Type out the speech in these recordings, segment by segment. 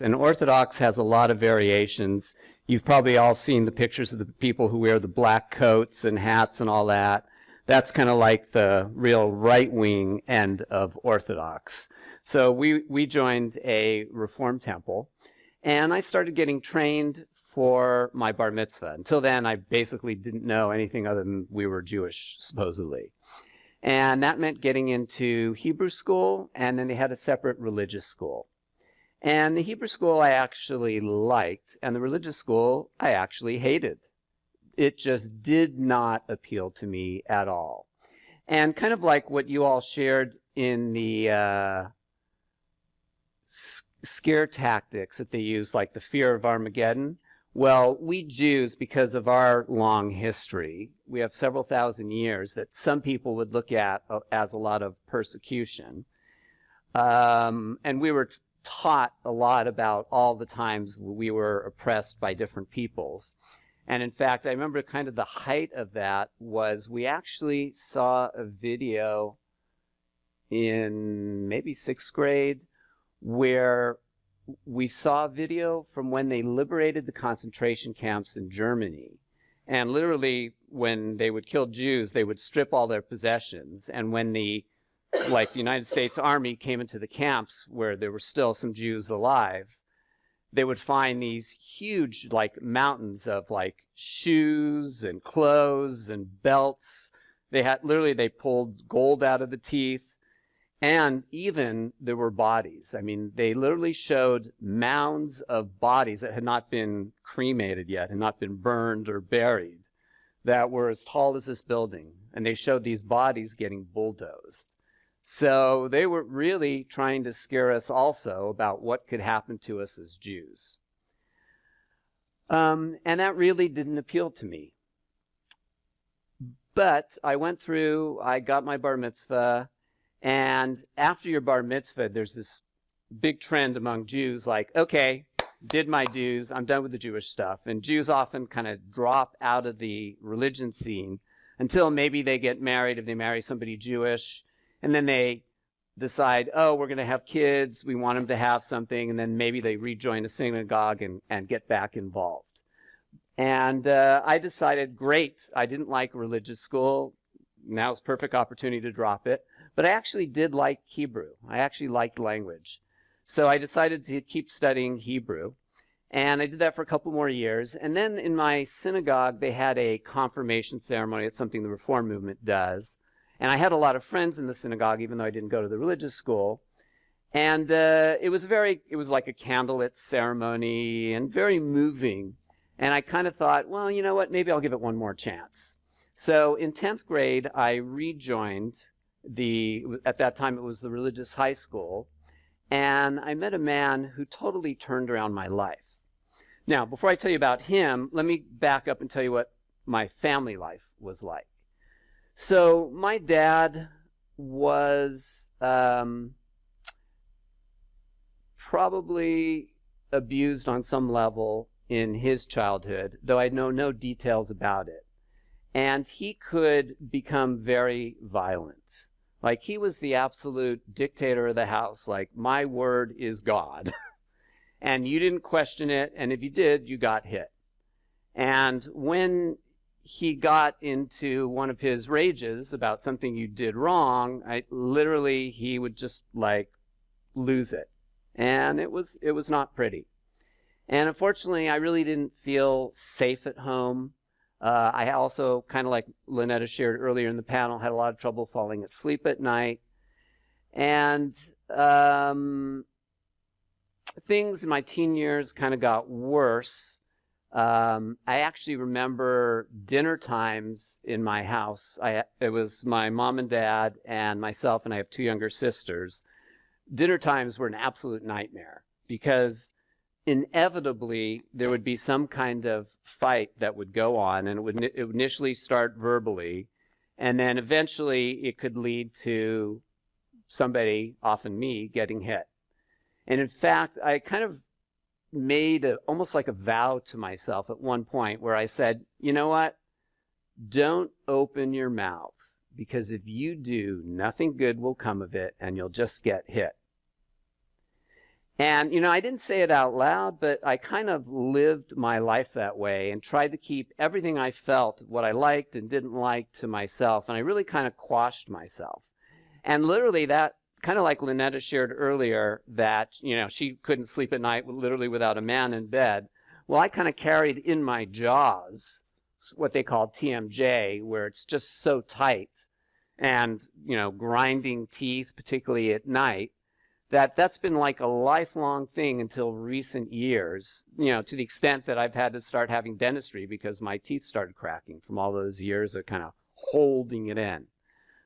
And Orthodox has a lot of variations. You've probably all seen the pictures of the people who wear the black coats and hats and all that. That's kind of like the real right-wing end of Orthodox. So we joined a Reform temple, and I started getting trained for my bar mitzvah. Until then, I basically didn't know anything other than we were Jewish, supposedly. And that meant getting into Hebrew school, and then they had a separate religious school. And the Hebrew school I actually liked, and the religious school I actually hated. It just did not appeal to me at all. And kind of like what you all shared in the scare tactics that they use, like the fear of Armageddon. Well, we Jews, because of our long history, we have several thousand years that some people would look at as a lot of persecution. And we were taught a lot about all the times we were oppressed by different peoples. And in fact, I remember kind of the height of that was we actually saw a video in maybe 6th grade where we saw a video from when they liberated the concentration camps in Germany. And literally, when they would kill Jews, they would strip all their possessions. And when the United States Army came into the camps where there were still some Jews alive, they would find these huge, mountains of, shoes and clothes and belts. They pulled gold out of the teeth. And even there were bodies. I mean, they literally showed mounds of bodies that had not been cremated yet, had not been burned or buried, that were as tall as this building. And they showed these bodies getting bulldozed. So they were really trying to scare us also about what could happen to us as Jews. And that really didn't appeal to me. But I got my bar mitzvah. And after your bar mitzvah, there's this big trend among Jews okay, did my dues, I'm done with the Jewish stuff. And Jews often kind of drop out of the religion scene until maybe they get married, if they marry somebody Jewish, and then they decide, oh, we're going to have kids, we want them to have something, and then maybe they rejoin a synagogue and get back involved. And I decided, great, I didn't like religious school, now's a perfect opportunity to drop it. But I actually did like Hebrew. I actually liked language. So I decided to keep studying Hebrew. And I did that for a couple more years. And then in my synagogue, they had a confirmation ceremony. It's something the Reform movement does. And I had a lot of friends in the synagogue, even though I didn't go to the religious school. And it was like a candlelit ceremony and very moving. And I kind of thought, well, you know what, maybe I'll give it one more chance. So in 10th grade, I rejoined at that time it was the religious high school, and I met a man who totally turned around my life. Now, before I tell you about him, let me back up and tell you what my family life was like. So my dad was probably abused on some level in his childhood, though I know no details about it. And he could become very violent. He was the absolute dictator of the house. My word is God. And you didn't question it, and if you did, you got hit. And when he got into one of his rages about something you did wrong, he would just, lose it. And it was not pretty. And unfortunately, I really didn't feel safe at home. I also, kind of like Lynetta shared earlier in the panel, had a lot of trouble falling asleep at night. And things in my teen years kind of got worse. I actually remember dinner times in my house. It was my mom and dad and myself, and I have 2 younger sisters. Dinner times were an absolute nightmare because inevitably there would be some kind of fight that would go on, and it would initially start verbally, and then eventually it could lead to somebody, often me, getting hit. And in fact, I kind of made almost like a vow to myself at one point where I said, you know what, don't open your mouth, because if you do, nothing good will come of it and you'll just get hit. And, I didn't say it out loud, but I kind of lived my life that way and tried to keep everything I felt, what I liked and didn't like, to myself. And I really kind of quashed myself. And literally that, kind of like Lynetta shared earlier, that, she couldn't sleep at night literally without a man in bed. Well, I kind of carried in my jaws what they call TMJ, where it's just so tight and, grinding teeth, particularly at night, that's been like a lifelong thing until recent years, to the extent that I've had to start having dentistry because my teeth started cracking from all those years of kind of holding it in.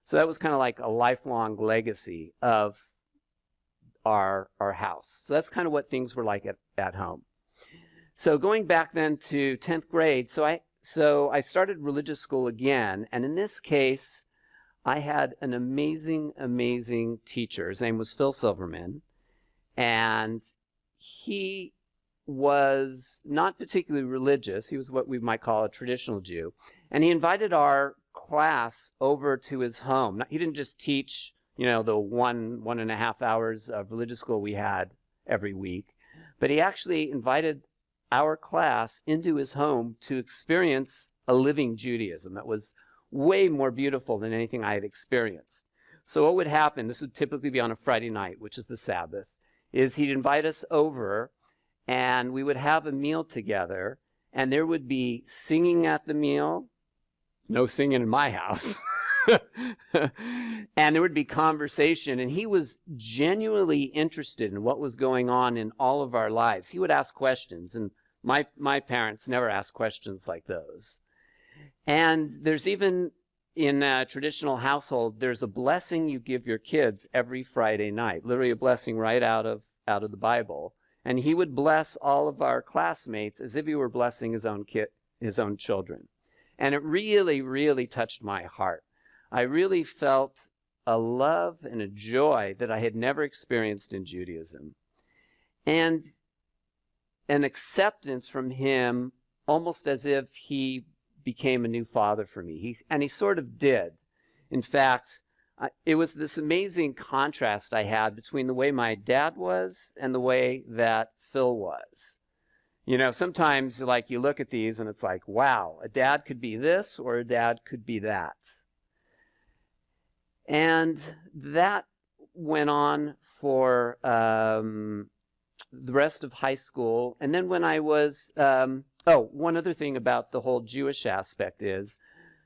So that was kind of like a lifelong legacy of our house. So that's kind of what things were like at home. So going back then to 10th grade, so I started religious school again, and in this case, I had an amazing, amazing teacher. His name was Phil Silverman, and he was not particularly religious. He was what we might call a traditional Jew, and he invited our class over to his home. He didn't just teach, the 1.5 hours of religious school we had every week, but he actually invited our class into his home to experience a living Judaism that was way more beautiful than anything I had experienced. So what would happen, this would typically be on a Friday night, which is the Sabbath, is he'd invite us over and we would have a meal together, and there would be singing at the meal. No singing in my house. And there would be conversation, and he was genuinely interested in what was going on in all of our lives. He would ask questions, and my parents never asked questions like those. And there's even, in a traditional household, there's a blessing you give your kids every Friday night, literally a blessing right out of the Bible. And he would bless all of our classmates as if he were blessing his own children. And it really, really touched my heart. I really felt a love and a joy that I had never experienced in Judaism. And an acceptance from him, almost as if he became a new father for me. He sort of did. In fact, it was this amazing contrast I had between the way my dad was and the way that Phil was. Sometimes like you look at these and it's like, wow, a dad could be this or a dad could be that. And that went on for the rest of high school. And then when I was, one other thing about the whole Jewish aspect is,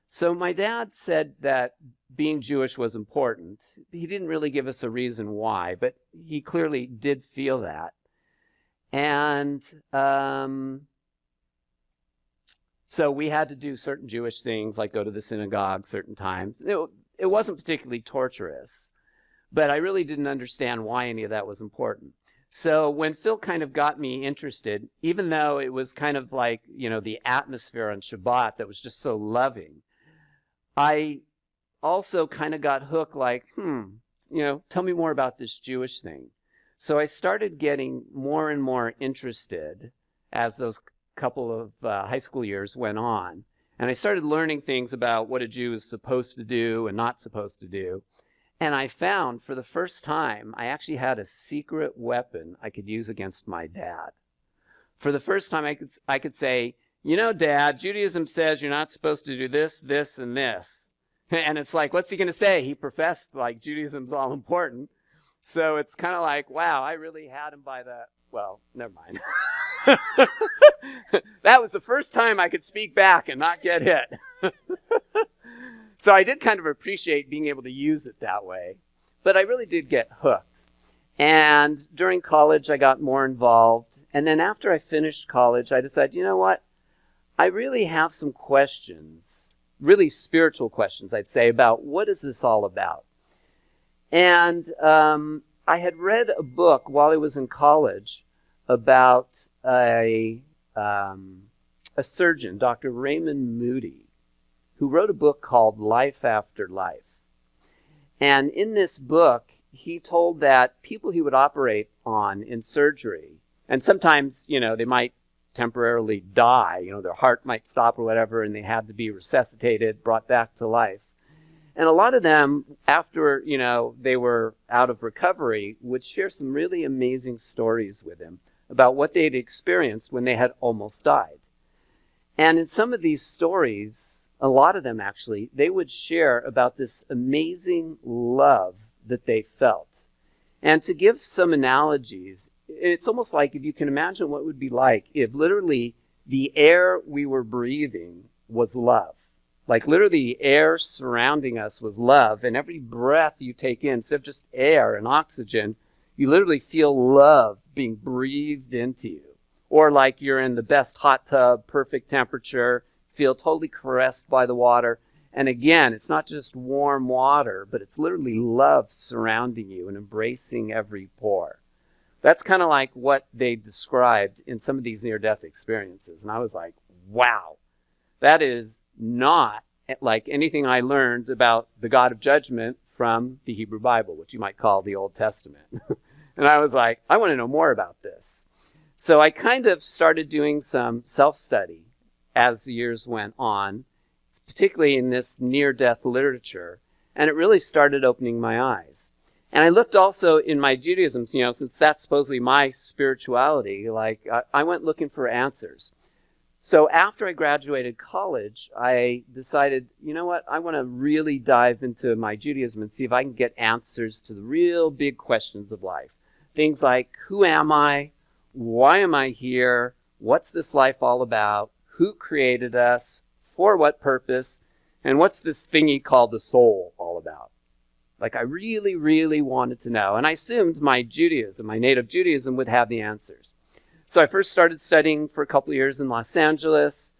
so my dad said that being Jewish was important. He didn't really give us a reason why, but he clearly did feel that. And so we had to do certain Jewish things, like go to the synagogue certain times. It wasn't particularly torturous, but I really didn't understand why any of that was important. So when Phil kind of got me interested, even though it was kind of like, the atmosphere on Shabbat that was just so loving, I also kind of got hooked like, tell me more about this Jewish thing. So I started getting more and more interested as those couple of high school years went on. And I started learning things about what a Jew is supposed to do and not supposed to do. And I found for the first time, I actually had a secret weapon I could use against my dad. For the first time, I could say, Dad, Judaism says you're not supposed to do this, this, and this. And it's like, what's he going to say? He professed like Judaism's all important. So it's kind of like, wow, I really had him by the, well, never mind. That was the first time I could speak back and not get hit. So I did kind of appreciate being able to use it that way. But I really did get hooked. And during college, I got more involved. And then after I finished college, I decided, you know what? I really have some questions, really spiritual questions, I'd say, about what is this all about? And I had read a book while I was in college about a surgeon, Dr. Raymond Moody, who wrote a book called Life After Life. And in this book, he told that people he would operate on in surgery, and sometimes, they might temporarily die, their heart might stop or whatever, and they had to be resuscitated, brought back to life. And a lot of them, after, they were out of recovery, would share some really amazing stories with him about what they'd experienced when they had almost died. And in some of these stories, a lot of them actually, they would share about this amazing love that they felt. And to give some analogies, it's almost like if you can imagine what it would be like if literally the air we were breathing was love. Like literally the air surrounding us was love, and every breath you take in, instead of just air and oxygen, you literally feel love being breathed into you. Or like you're in the best hot tub, perfect temperature, feel totally caressed by the water. And again, it's not just warm water, but it's literally love surrounding you and embracing every pore. That's kind of like what they described in some of these near-death experiences. And I was like, wow, that is not like anything I learned about the God of judgment from the Hebrew Bible, which you might call the Old Testament. And I was like, I want to know more about this. So I kind of started doing some self-study as the years went on, particularly in this near-death literature, and it really started opening my eyes. And I looked also in my Judaism, since that's supposedly my spirituality, like I went looking for answers. So after I graduated college, I decided, you know what, I want to really dive into my Judaism and see if I can get answers to the real big questions of life. Things like, who am I? Why am I here? What's this life all about? Who created us? For what purpose? And what's this thingy called the soul all about? Like I really, really wanted to know. And I assumed my Judaism, my native Judaism, would have the answers. So I first started studying for a couple of years in Los Angeles.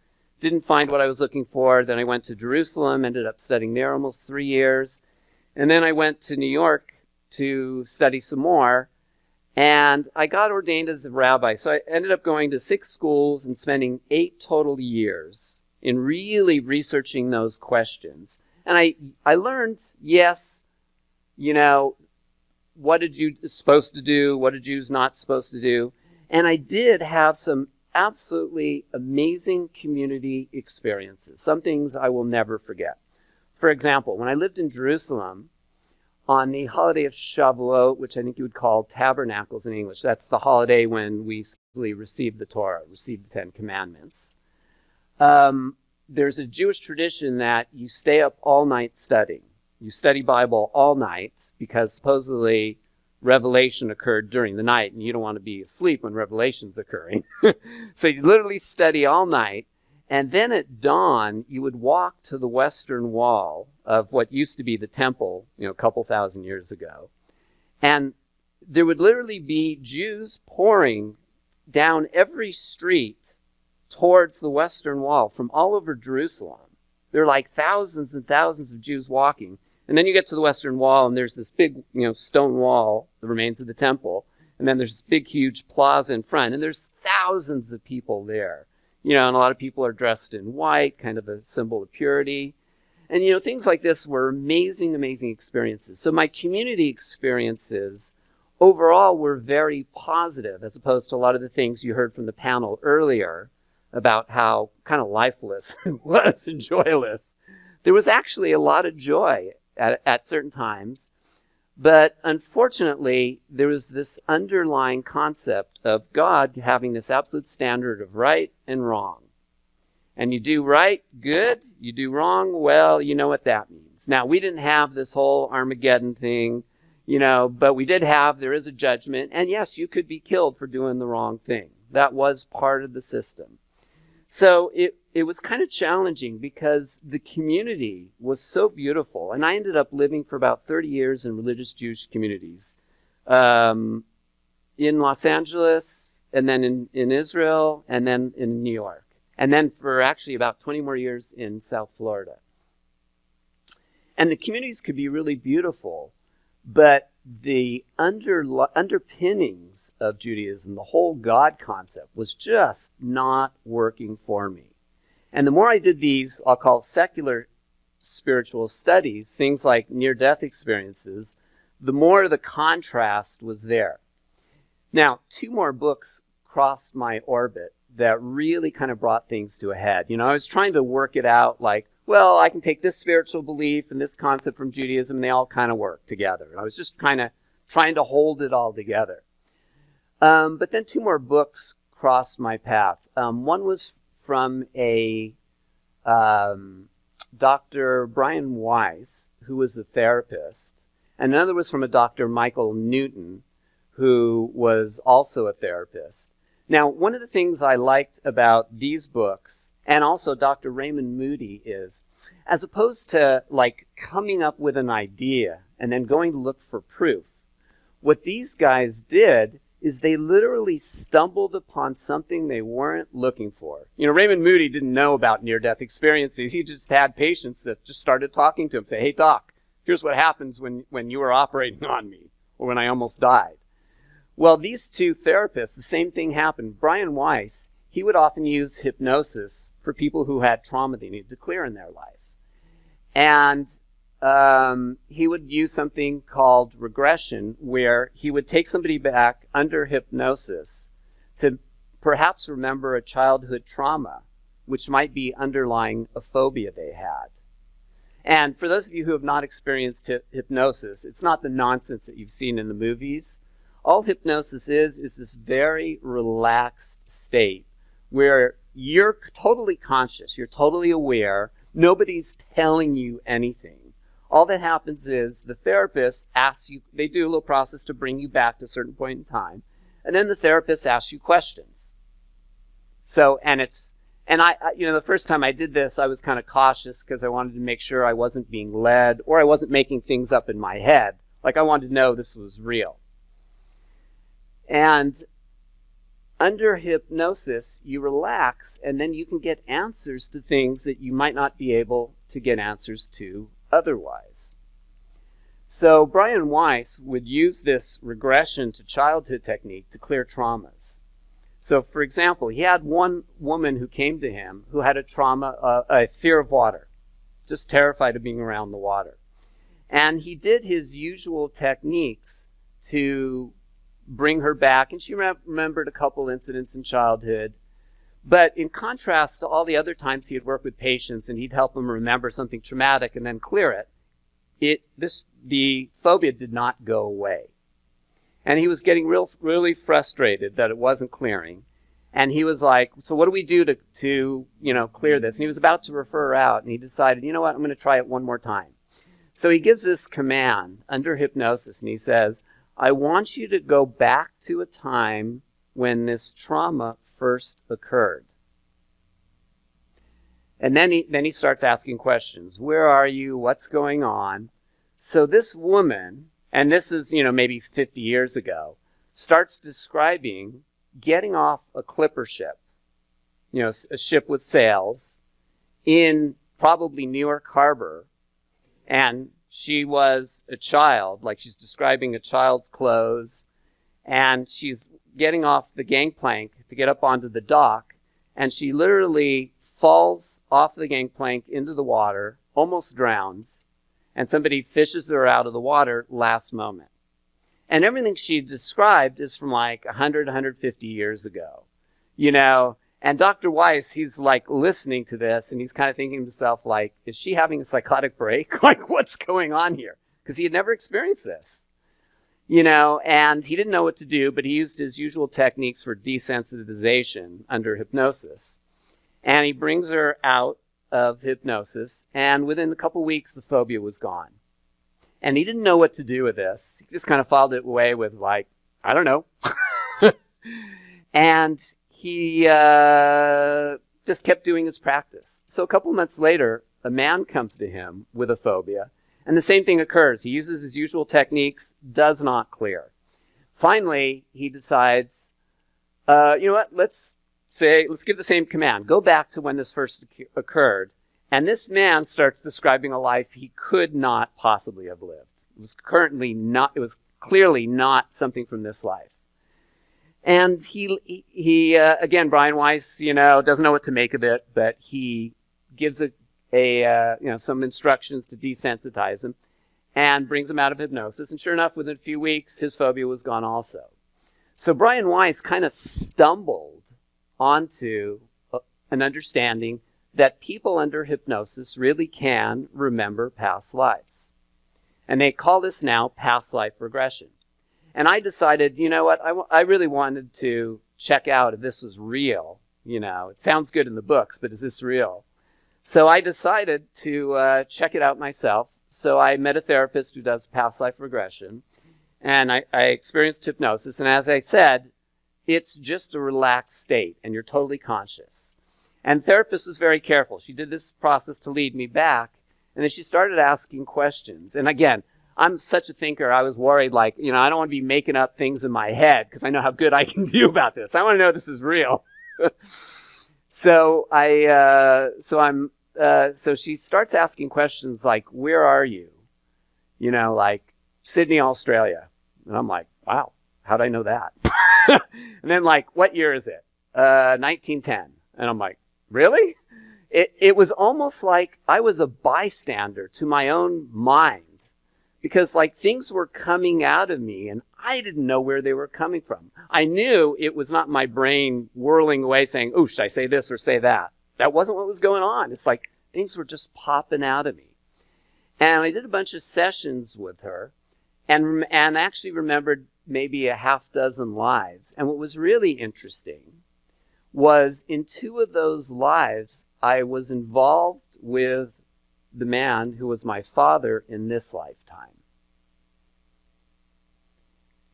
Didn't find what I was looking for. Then I went to Jerusalem, ended up studying there almost 3 years. And then I went to New York to study some more. And I got ordained as a rabbi. So I ended up going to 6 schools and spending 8 total years in really researching those questions. And I learned, yes, what are Jews supposed to do? What are Jews not supposed to do? And I did have some absolutely amazing community experiences, some things I will never forget. For example, when I lived in Jerusalem, on the holiday of Shavuot, which I think you would call Tabernacles in English, that's the holiday when we supposedly received the Torah, received the Ten Commandments. There's a Jewish tradition that you stay up all night studying. You study Bible all night because supposedly Revelation occurred during the night, and you don't want to be asleep when Revelation's occurring. So you literally study all night, and then at dawn, you would walk to the western wall of what used to be the temple, a couple thousand years ago. And there would literally be Jews pouring down every street towards the western wall from all over Jerusalem. There are like thousands and thousands of Jews walking. And then you get to the western wall, and there's this big, stone wall, the remains of the temple. And then there's this big, huge plaza in front, and there's thousands of people there. And a lot of people are dressed in white, kind of a symbol of purity. And, things like this were amazing, amazing experiences. So my community experiences overall were very positive, as opposed to a lot of the things you heard from the panel earlier about how kind of lifeless it was and joyless. There was actually a lot of joy at certain times, but unfortunately, there was this underlying concept of God having this absolute standard of right and wrong. And you do right, good. You do wrong, well, you know what that means. Now, we didn't have this whole Armageddon thing, but we did have, there is a judgment, and yes, you could be killed for doing the wrong thing. That was part of the system. So it was kind of challenging because the community was so beautiful. And I ended up living for about 30 years in religious Jewish communities in Los Angeles, and then in Israel, and then in New York. And then for actually about 20 more years in South Florida. And the communities could be really beautiful, but the underpinnings of Judaism, the whole God concept, was just not working for me. And the more I did these, I'll call secular spiritual studies, things like near-death experiences, the more the contrast was there. Now, 2 more books crossed my orbit that really kind of brought things to a head. I was trying to work it out, like, well, I can take this spiritual belief and this concept from Judaism, and they all kind of work together. And I was just kind of trying to hold it all together. But then two more books crossed my path. One was from a Dr. Brian Weiss, who was a therapist, and another was from a Dr. Michael Newton, who was also a therapist. Now, one of the things I liked about these books, and also Dr. Raymond Moody, is as opposed to like coming up with an idea and then going to look for proof, what these guys did is they literally stumbled upon something they weren't looking for. You know, Raymond Moody didn't know about near-death experiences. He just had patients that just started talking to him, say, hey, doc, here's what happens when you were operating on me, or when I almost died. Well, these two therapists, the same thing happened. Brian Weiss, he would often use hypnosis for people who had trauma they needed to clear in their life. And he would use something called regression, where he would take somebody back under hypnosis to perhaps remember a childhood trauma, which might be underlying a phobia they had. And for those of you who have not experienced hypnosis, it's not the nonsense that you've seen in the movies. All hypnosis is this very relaxed state where you're totally conscious, you're totally aware, nobody's telling you anything. All that happens is the therapist asks you, they do a little process to bring you back to a certain point in time, and then the therapist asks you questions. So, and I, you know, the first time I did this, I was kind of cautious because I wanted to make sure I wasn't being led or I wasn't making things up in my head. Like, I wanted to know this was real. And under hypnosis, you relax, and then you can get answers to things that you might not be able to get answers to otherwise. So Brian Weiss would use this regression to childhood technique to clear traumas. So, for example, he had one woman who came to him who had a trauma, a fear of water, just terrified of being around the water. And he did his usual techniques to bring her back, and she remembered a couple incidents in childhood. But in contrast to all the other times he had worked with patients and he'd help them remember something traumatic and then clear it, the phobia did not go away. And he was getting really frustrated that it wasn't clearing. And he was like, so what do we do to clear this? And he was about to refer her out, and he decided, you know what, I'm going to try it one more time. So he gives this command under hypnosis, and he says, I want you to go back to a time when this trauma first occurred. And then he starts asking questions. Where are you? What's going on? So this woman, and this is, maybe 50 years ago, starts describing getting off a clipper ship, a ship with sails, in probably New York Harbor, and she was a child, like she's describing a child's clothes, and she's getting off the gangplank to get up onto the dock, and she literally falls off the gangplank into the water, almost drowns, and somebody fishes her out of the water last moment. And everything she described is from like 100, 150 years ago, And Dr. Weiss, he's like listening to this, and he's kind of thinking to himself, like, is she having a psychotic break? Like, what's going on here? Because he had never experienced this, and he didn't know what to do, but he used his usual techniques for desensitization under hypnosis. And he brings her out of hypnosis, and within a couple weeks, the phobia was gone. And he didn't know what to do with this. He just kind of filed it away with, like, I don't know. And he just kept doing his practice. So a couple months later, a man comes to him with a phobia, and the same thing occurs. He uses his usual techniques, does not clear. Finally, he decides, you know what, let's give the same command. Go back to when this first occurred. And this man starts describing a life he could not possibly have lived. It was clearly not something from this life. And he again, Brian Weiss, doesn't know what to make of it, but he gives some instructions to desensitize him and brings him out of hypnosis. And sure enough, within a few weeks, his phobia was gone also. So Brian Weiss kind of stumbled onto an understanding that people under hypnosis really can remember past lives. And they call this now past life regression. And I decided, you know what, I really wanted to check out if this was real. You know, it sounds good in the books, but is this real? So I decided to check it out myself. So I met a therapist who does past life regression, and I experienced hypnosis. And as I said, it's just a relaxed state, and you're totally conscious. And the therapist was very careful. She did this process to lead me back, and then she started asking questions. And again, I'm such a thinker, I was worried, like, you know, I don't want to be making up things in my head because I know how good I can do about this. I want to know this is real. So she starts asking questions like, where are you? You know, like Sydney, Australia. And I'm like, wow, how'd I know that? And then like, what year is it? 1910. And I'm like, really? It was almost like I was a bystander to my own mind, because like things were coming out of me and I didn't know where they were coming from. I knew it was not my brain whirling away saying, oh, should I say this or say that? That wasn't what was going on. It's like things were just popping out of me. And I did a bunch of sessions with her and actually remembered maybe a half dozen lives. And what was really interesting was in 2 of those lives, I was involved with the man who was my father in this lifetime.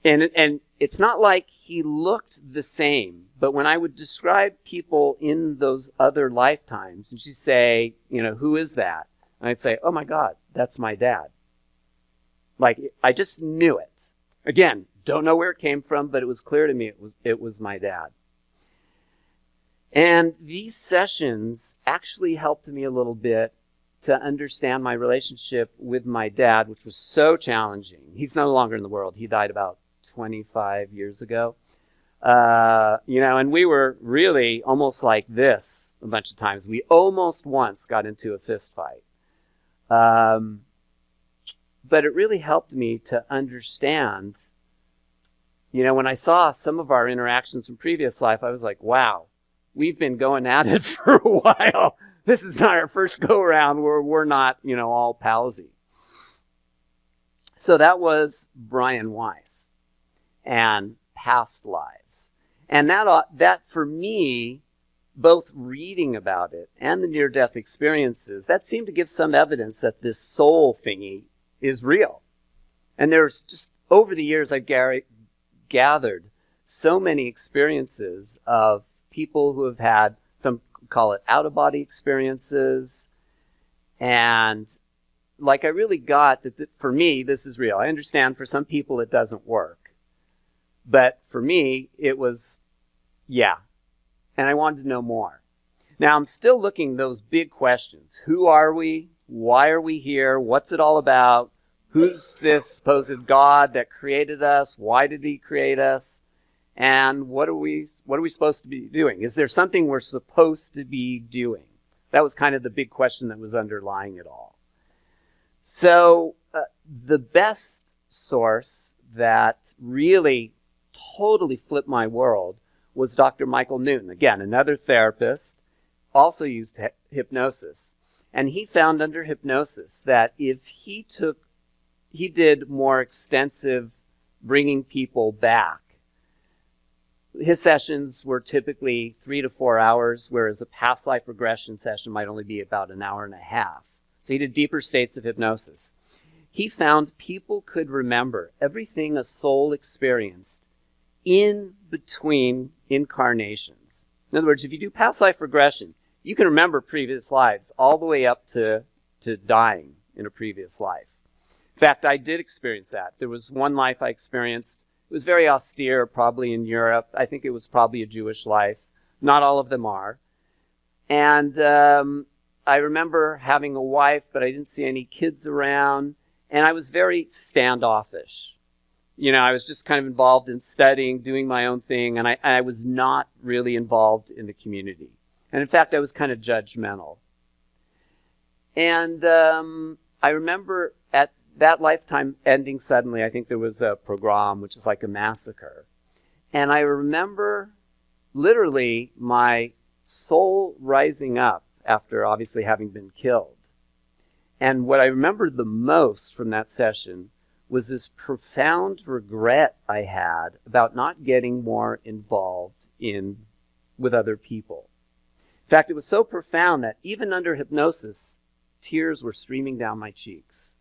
And it's not like he looked the same, but when I would describe people in those other lifetimes, and she'd say, you know, who is that? And I'd say, oh my God, that's my dad. Like, I just knew it. Again, don't know where it came from, but it was clear to me it was my dad. And these sessions actually helped me a little bit to understand my relationship with my dad, which was so challenging. He's no longer in the world. He died about 25 years ago. You know, and we were really almost like this a bunch of times. We almost once got into a fist fight. But it really helped me to understand, you know, when I saw some of our interactions from previous life, I was like, wow, we've been going at it for a while. This is not our first go-around where we're not, you know, all palsy. So that was Brian Weiss and past lives. And that for me, both reading about it and the near-death experiences, that seemed to give some evidence that this soul thingy is real. And there's just, over the years, I've gathered so many experiences of people who have had, some call it out-of-body experiences, and like I really got that for me, this is real. I understand for some people it doesn't work. But for me, it was, yeah. And I wanted to know more. Now, I'm still looking those big questions. Who are we? Why are we here? What's it all about? Who's this supposed God that created us? Why did he create us? And what are we supposed to be doing? Is there something we're supposed to be doing? That was kind of the big question that was underlying it all. So the best source that really totally flipped my world was Dr. Michael Newton. Again, another therapist, also used hypnosis. And he found under hypnosis that if he did more extensive bringing people back, his sessions were typically 3 to 4 hours, whereas a past life regression session might only be about an hour and a half. So he did deeper states of hypnosis. He found people could remember everything a soul experienced in between incarnations. In other words, if you do past life regression, you can remember previous lives all the way up to dying in a previous life. In fact, I did experience that. There was one life I experienced. It was very austere, probably in Europe. I think it was probably a Jewish life. Not all of them are. And I remember having a wife, but I didn't see any kids around. And I was very standoffish. You know, I was just kind of involved in studying, doing my own thing, and I was not really involved in the community. And in fact, I was kind of judgmental. And I remember at that lifetime ending suddenly, I think there was a pogrom, which is like a massacre. And I remember literally my soul rising up after obviously having been killed. And what I remember the most from that session was this profound regret I had about not getting more involved with other people. In fact, it was so profound that even under hypnosis, tears were streaming down my cheeks.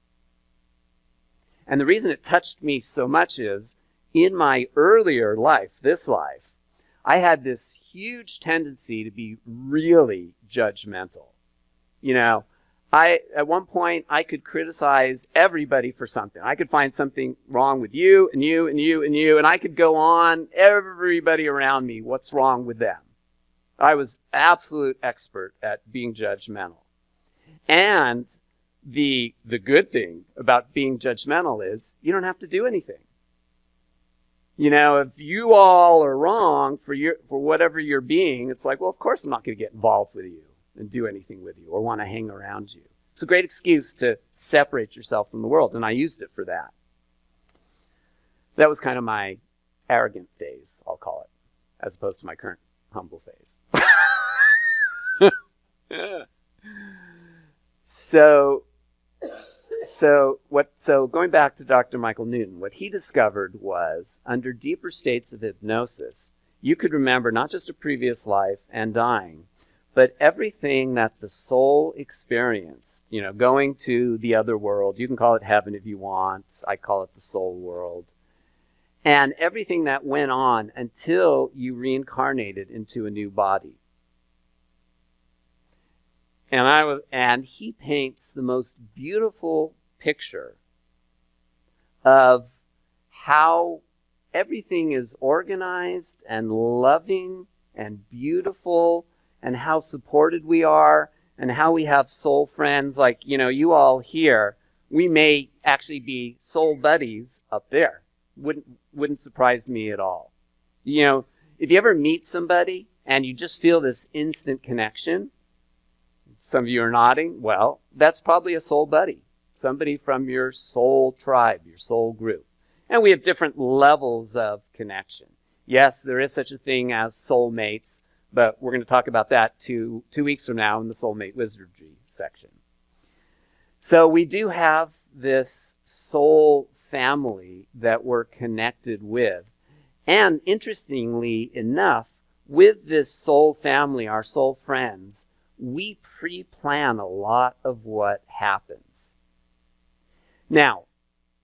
And the reason it touched me so much is, in my earlier life, this life, I had this huge tendency to be really judgmental. At one point, I could criticize everybody for something. I could find something wrong with you and you and you and you, and I could go on everybody around me, what's wrong with them. I was absolute expert at being judgmental. And the good thing about being judgmental is you don't have to do anything. If you all are wrong for whatever you're being, it's like, well, of course I'm not going to get involved with you and do anything with you or want to hang around you. It's a great excuse to separate yourself from the world, and I used it for that. That was kind of my arrogant phase, I'll call it, as opposed to my current humble phase. So going back to Dr. Michael Newton, what he discovered was, under deeper states of hypnosis, you could remember not just a previous life and dying, but everything that the soul experienced, going to the other world. You can call it heaven if you want. I call it the soul world. And everything that went on until you reincarnated into a new body. And he paints the most beautiful picture of how everything is organized and loving and beautiful, and how supported we are, and how we have soul friends like, you all here. We may actually be soul buddies up there. Wouldn't surprise me at all. If you ever meet somebody and you just feel this instant connection, some of you are nodding, well, that's probably a soul buddy. Somebody from your soul tribe, your soul group. And we have different levels of connection. Yes, there is such a thing as soulmates, but we're going to talk about that two weeks from now in the Soulmate Wizardry section. So we do have this soul family that we're connected with. And interestingly enough, with this soul family, our soul friends, we pre-plan a lot of what happens. Now,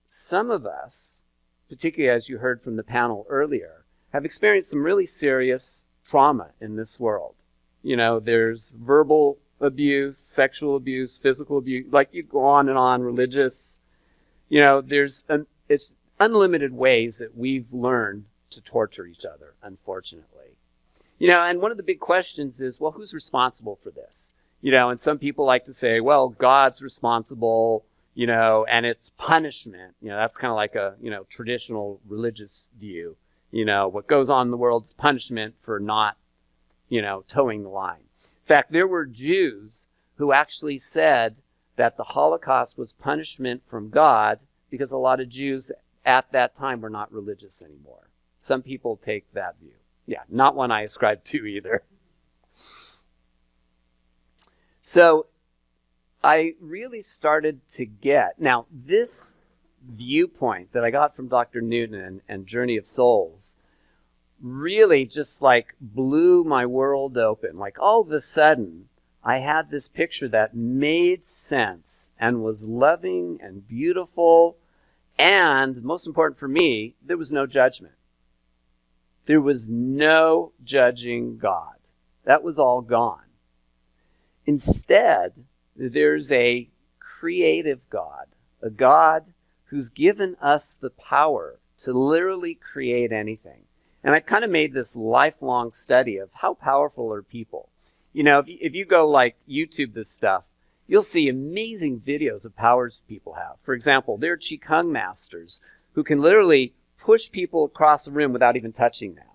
some of us, particularly as you heard from the panel earlier, have experienced some really serious trauma in this world. There's verbal abuse, sexual abuse, physical abuse, like you go on and on, religious. It's unlimited ways that we've learned to torture each other, unfortunately. And one of the big questions is, well, who's responsible for this? And some people like to say, well, God's responsible, and it's punishment. That's kind of like a, traditional religious view. What goes on in the world is punishment for not, towing the line. In fact, there were Jews who actually said that the Holocaust was punishment from God because a lot of Jews at that time were not religious anymore. Some people take that view. Yeah, not one I ascribe to either. So I really started to get, now this viewpoint that I got from Dr. Newton and Journey of Souls really just like blew my world open. Like all of a sudden, I had this picture that made sense and was loving and beautiful, and most important for me, there was no judgment. There was no judging God. That was all gone. Instead, there's a creative God, a God who's given us the power to literally create anything. And I've kind of made this lifelong study of how powerful are people. If you go like YouTube this stuff, you'll see amazing videos of powers people have. For example, there are Qigong masters who can literally push people across the room without even touching them.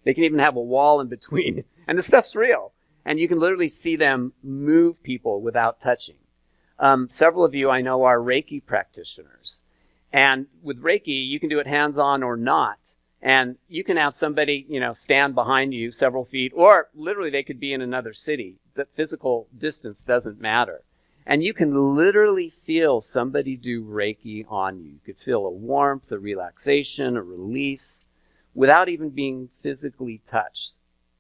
They can even have a wall in between. And the stuff's real. And you can literally see them move people without touching. Several of you I know are Reiki practitioners. And with Reiki, you can do it hands-on or not. And you can have somebody, stand behind you several feet, or literally they could be in another city. The physical distance doesn't matter. And you can literally feel somebody do Reiki on you. You could feel a warmth, a relaxation, a release, without even being physically touched.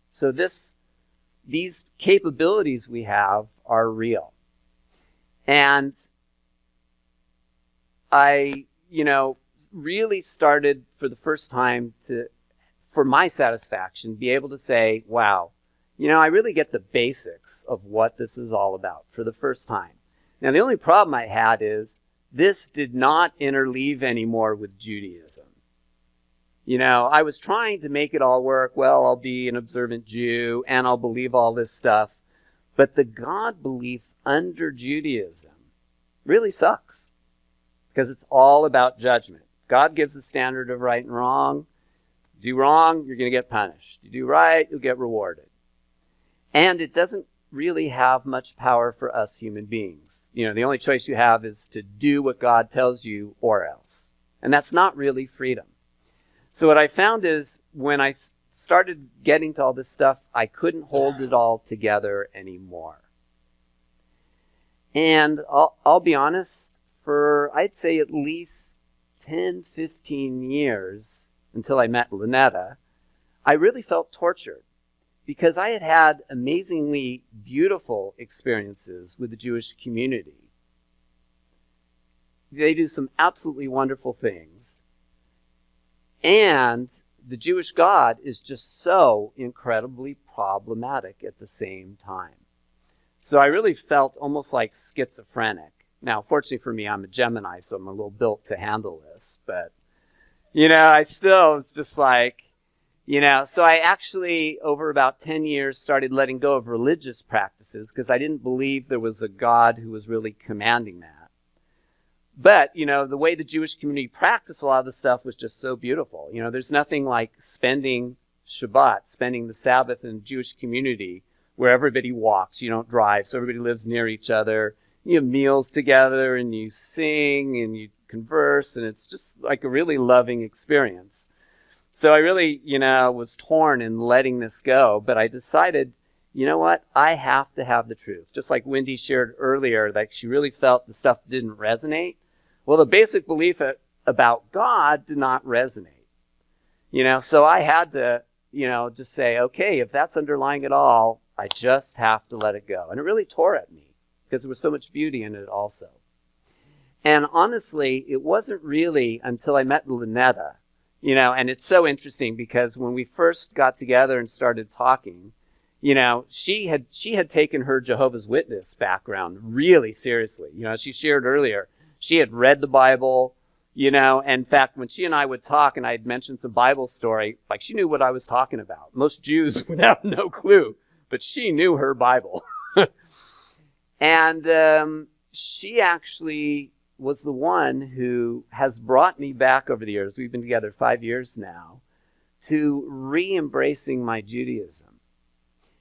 So these capabilities we have are real. And I, really started for the first time for my satisfaction, be able to say, wow, I really get the basics of what this is all about for the first time. Now, the only problem I had is this did not interleave anymore with Judaism. I was trying to make it all work. Well, I'll be an observant Jew and I'll believe all this stuff. But the God belief under Judaism really sucks because it's all about judgment. God gives the standard of right and wrong. Do wrong, you're going to get punished. You do right, you'll get rewarded. And it doesn't really have much power for us human beings. The only choice you have is to do what God tells you or else. And that's not really freedom. So what I found is when I started getting to all this stuff, I couldn't hold it all together anymore. And I'll be honest, for I'd say at least 10, 15 years until I met Lynetta, I really felt tortured because I had had amazingly beautiful experiences with the Jewish community. They do some absolutely wonderful things. And the Jewish God is just so incredibly problematic at the same time. So I really felt almost like schizophrenic. Now, fortunately for me, I'm a Gemini, so I'm a little built to handle this. But, it's just like, so I actually, over about 10 years, started letting go of religious practices because I didn't believe there was a God who was really commanding that. But, the way the Jewish community practiced a lot of the stuff was just so beautiful. There's nothing like spending Shabbat, spending the Sabbath in the Jewish community where everybody walks. You don't drive, so everybody lives near each other. You have meals together, and you sing, and you converse, and it's just like a really loving experience. So I really, was torn in letting this go, but I decided, you know what? I have to have the truth. Just like Wendy shared earlier, like she really felt the stuff didn't resonate. Well, the basic belief about God did not resonate. So I had to, just say, okay, if that's underlying it all, I just have to let it go. And it really tore at me because there was so much beauty in it also. And honestly, it wasn't really until I met Lynetta, and it's so interesting because when we first got together and started talking, she had taken her Jehovah's Witness background really seriously. She shared earlier, she had read the Bible, and in fact, when she and I would talk and I had mentioned some Bible story, like she knew what I was talking about. Most Jews would have no clue, but she knew her Bible. And she actually was the one who has brought me back over the years. We've been together 5 years now, to re-embracing my Judaism.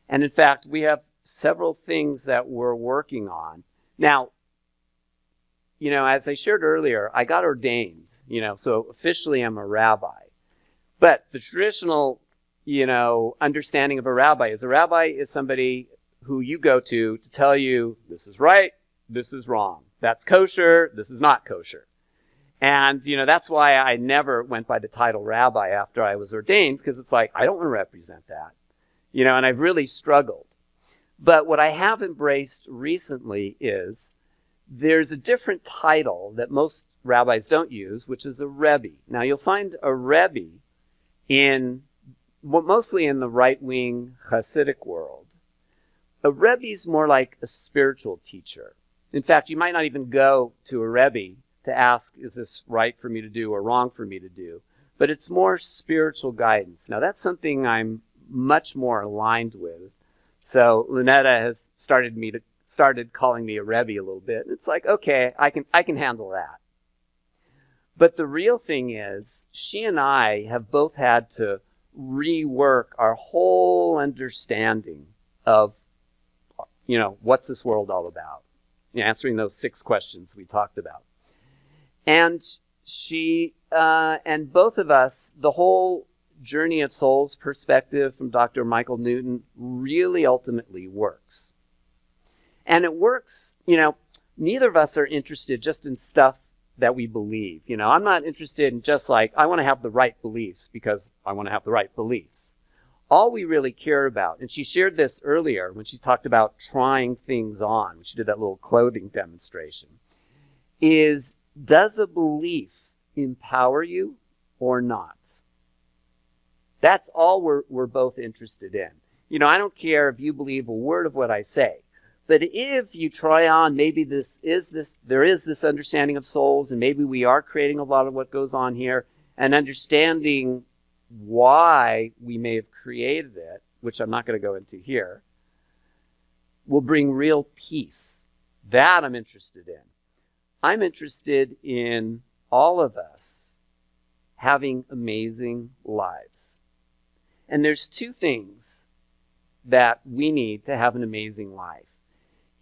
And in fact, we have several things that we're working on. Now, as I shared earlier, I got ordained, so officially I'm a rabbi. But the traditional, understanding of a rabbi is somebody who you go to tell you this is right, this is wrong. That's kosher, this is not kosher. And, that's why I never went by the title rabbi after I was ordained, because it's like, I don't want to represent that. And I've really struggled. But what I have embraced recently is there's a different title that most rabbis don't use, which is a Rebbe. Now, you'll find a Rebbe mostly in the right-wing Hasidic world. A Rebbe is more like a spiritual teacher. In fact, you might not even go to a Rebbe to ask, is this right for me to do or wrong for me to do? But it's more spiritual guidance. Now, that's something I'm much more aligned with. So Lynetta has started calling me a Rebbe a little bit. And it's like, okay, I can handle that. But the real thing is, she and I have both had to rework our whole understanding of, what's this world all about? Answering those 6 questions we talked about. And she, and both of us, the whole Journey of Souls perspective from Dr. Michael Newton really ultimately works. And it works, neither of us are interested just in stuff that we believe. I'm not interested in just like, I want to have the right beliefs because I want to have the right beliefs. All we really care about, and she shared this earlier when she talked about trying things on, when she did that little clothing demonstration, is does a belief empower you or not? That's all we're both interested in. I don't care if you believe a word of what I say, but if you try on, maybe there is this understanding of souls, and maybe we are creating a lot of what goes on here, and understanding why we may have created it, which I'm not going to go into here, will bring real peace. That I'm interested in. I'm interested in all of us having amazing lives. And there's two things that we need to have an amazing life.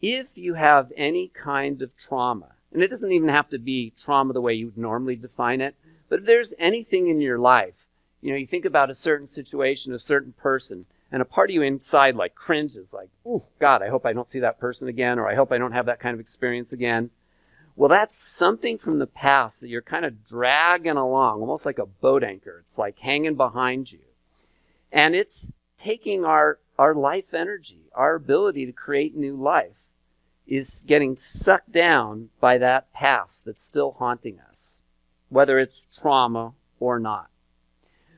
If you have any kind of trauma, and it doesn't even have to be trauma the way you would normally define it, but if there's anything in your life, you think about a certain situation, a certain person, and a part of you inside like cringes, like, oh, God, I hope I don't see that person again, or I hope I don't have that kind of experience again. Well, that's something from the past that you're kind of dragging along, almost like a boat anchor. It's like hanging behind you. And it's taking our life energy, our ability to create new life is getting sucked down by that past that's still haunting us, whether it's trauma or not.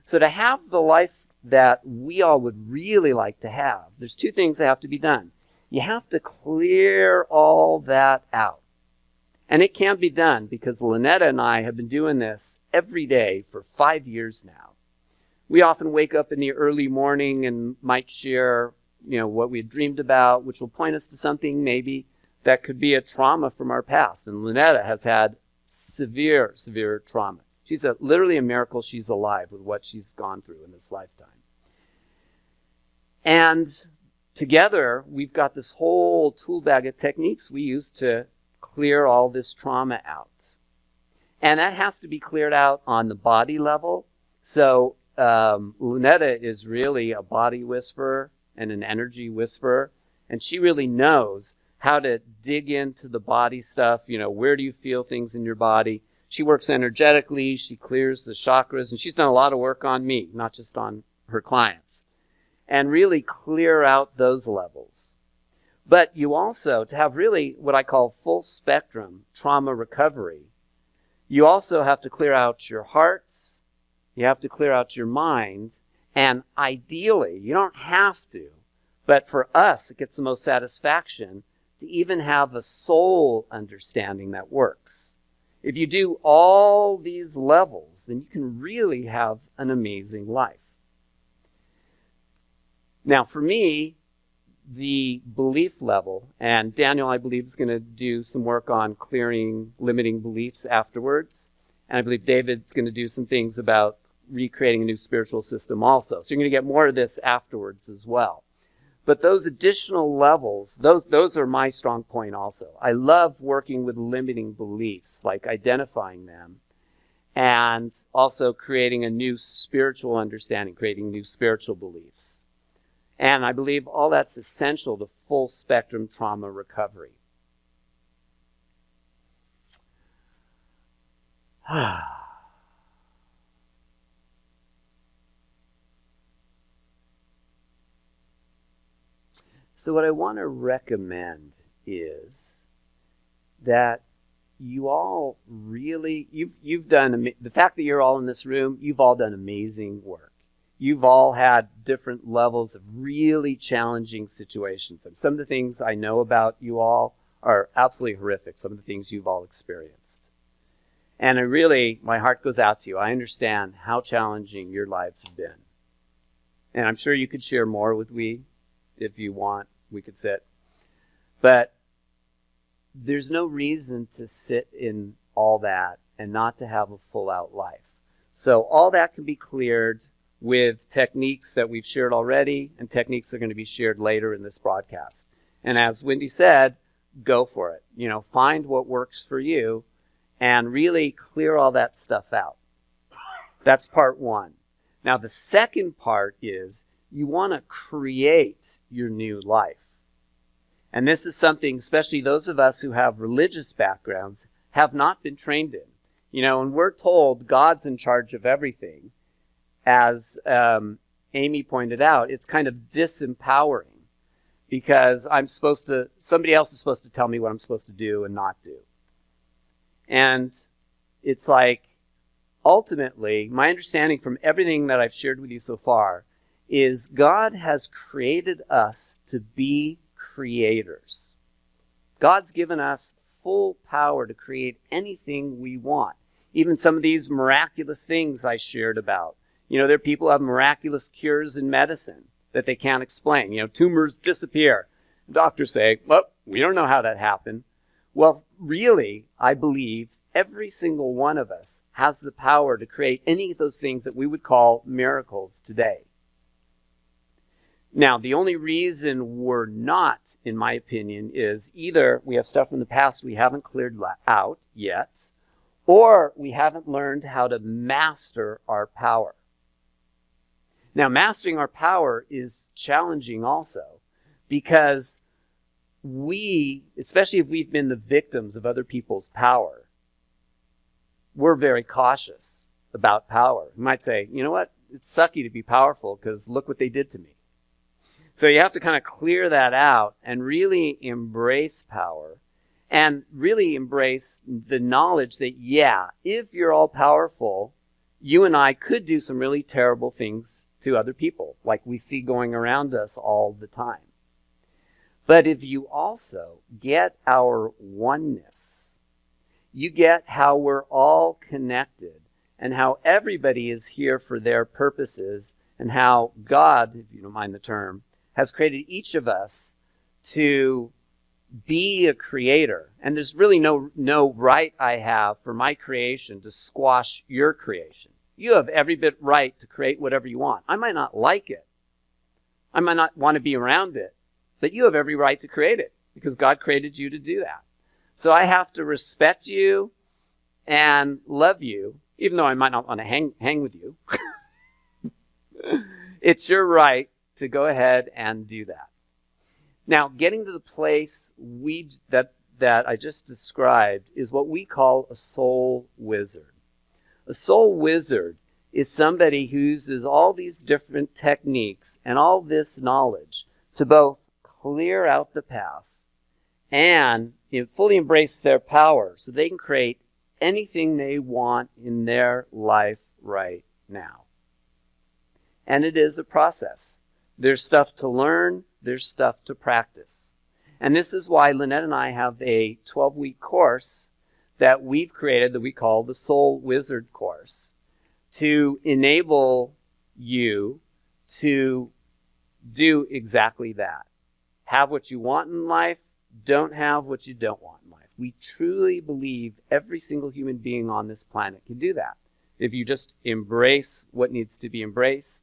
So to have the life that we all would really like to have, there's two things that have to be done. You have to clear all that out. And it can be done because Lynetta and I have been doing this every day for 5 years now. We often wake up in the early morning and might share, what we had dreamed about, which will point us to something maybe that could be a trauma from our past. And Lynetta has had severe, severe trauma. She's literally a miracle she's alive with what she's gone through in this lifetime. And together, we've got this whole tool bag of techniques we use to clear all this trauma out. And that has to be cleared out on the body level. So Lynetta is really a body whisperer and an energy whisperer. And she really knows how to dig into the body stuff. Where do you feel things in your body? She works energetically. She clears the chakras. And she's done a lot of work on me, not just on her clients. And really clear out those levels. But you also, to have really what I call full spectrum trauma recovery, you also have to clear out your heart, you have to clear out your mind, and ideally, you don't have to, but for us, it gets the most satisfaction to even have a soul understanding that works. If you do all these levels, then you can really have an amazing life. Now, for me, the belief level, and Daniel, I believe, is going to do some work on clearing limiting beliefs afterwards. And I believe David's going to do some things about recreating a new spiritual system also. So you're going to get more of this afterwards as well. But those additional levels, those are my strong point also. I love working with limiting beliefs, like identifying them, and also creating a new spiritual understanding, creating new spiritual beliefs. And I believe all that's essential to full spectrum trauma recovery. So what I want to recommend is that you all really, you've done, the fact that you're all in this room, you've all done amazing work. You've all had different levels of really challenging situations. And some of the things I know about you all are absolutely horrific, some of the things you've all experienced. And my heart goes out to you. I understand how challenging your lives have been. And I'm sure you could share more with we if you want. We could sit. But there's no reason to sit in all that and not to have a full-out life. So all that can be cleared with techniques that we've shared already and techniques that are going to be shared later in this broadcast. And as Wendy said, go for it. Find what works for you and really clear all that stuff out. That's part one. Now, the second part is you want to create your new life. And this is something, especially those of us who have religious backgrounds, have not been trained in. You know, and we're told God's in charge of everything. As Amy pointed out, it's kind of disempowering because somebody else is supposed to tell me what I'm supposed to do and not do. And it's like, ultimately, my understanding from everything that I've shared with you so far is God has created us to be creators. God's given us full power to create anything we want. Even some of these miraculous things I shared about. You know, there are people who have miraculous cures in medicine that they can't explain. You know, tumors disappear. Doctors say, well, we don't know how that happened. Well, really, I believe every single one of us has the power to create any of those things that we would call miracles today. Now, the only reason we're not, in my opinion, is either we have stuff from the past we haven't cleared out yet, or we haven't learned how to master our power. Now, mastering our power is challenging also, because we, especially if we've been the victims of other people's power, we're very cautious about power. You might say, you know what, it's sucky to be powerful because look what they did to me. So you have to kind of clear that out and really embrace power and really embrace the knowledge that, yeah, if you're all powerful, you and I could do some really terrible things to other people, like we see going around us all the time. But if you also get our oneness, you get how we're all connected and how everybody is here for their purposes and how God, if you don't mind the term, has created each of us to be a creator. And there's really no right I have for my creation to squash your creation. You have every bit right to create whatever you want. I might not like it. I might not want to be around it. But you have every right to create it because God created you to do that. So I have to respect you and love you, even though I might not want to hang with you. It's your right to go ahead and do that. Now, getting to the place that I just described is what we call a soul wizard. A soul wizard is somebody who uses all these different techniques and all this knowledge to both clear out the past and fully embrace their power so they can create anything they want in their life right now. And it is a process. There's stuff to learn. There's stuff to practice. And this is why Lynette and I have a 12-week course that we've created that we call the Soul Wizard course to enable you to do exactly that. Have what you want in life. Don't have what you don't want in life. We truly believe every single human being on this planet can do that. If you just embrace what needs to be embraced,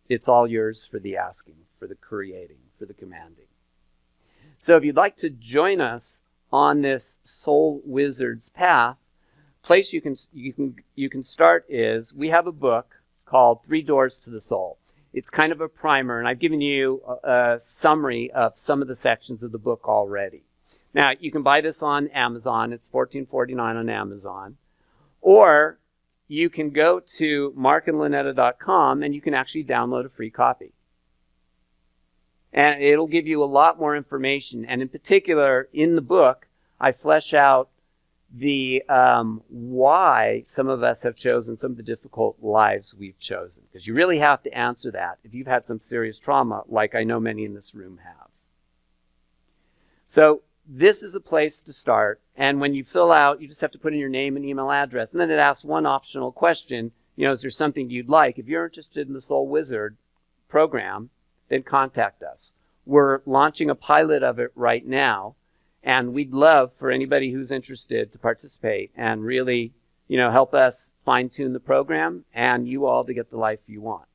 it's all yours for the asking, for the creating, for the commanding. So if you'd like to join us on this Soul Wizard's path, place you can start is, we have a book called 3 Doors to the Soul. It's kind of a primer, and I've given you a summary of some of the sections of the book already. Now, you can buy this on Amazon. It's $14.49 on Amazon. Or you can go to markandlynetta.com and you can actually download a free copy. And it'll give you a lot more information. And in particular, in the book, I flesh out the why some of us have chosen some of the difficult lives we've chosen. Because you really have to answer that if you've had some serious trauma, like I know many in this room have. So this is a place to start. And when you fill out, you just have to put in your name and email address. And then it asks one optional question. You know, is there something you'd like? If you're interested in the Soul Wizard program, then contact us. We're launching a pilot of it right now. And we'd love for anybody who's interested to participate and really, help us fine-tune the program and you all to get the life you want.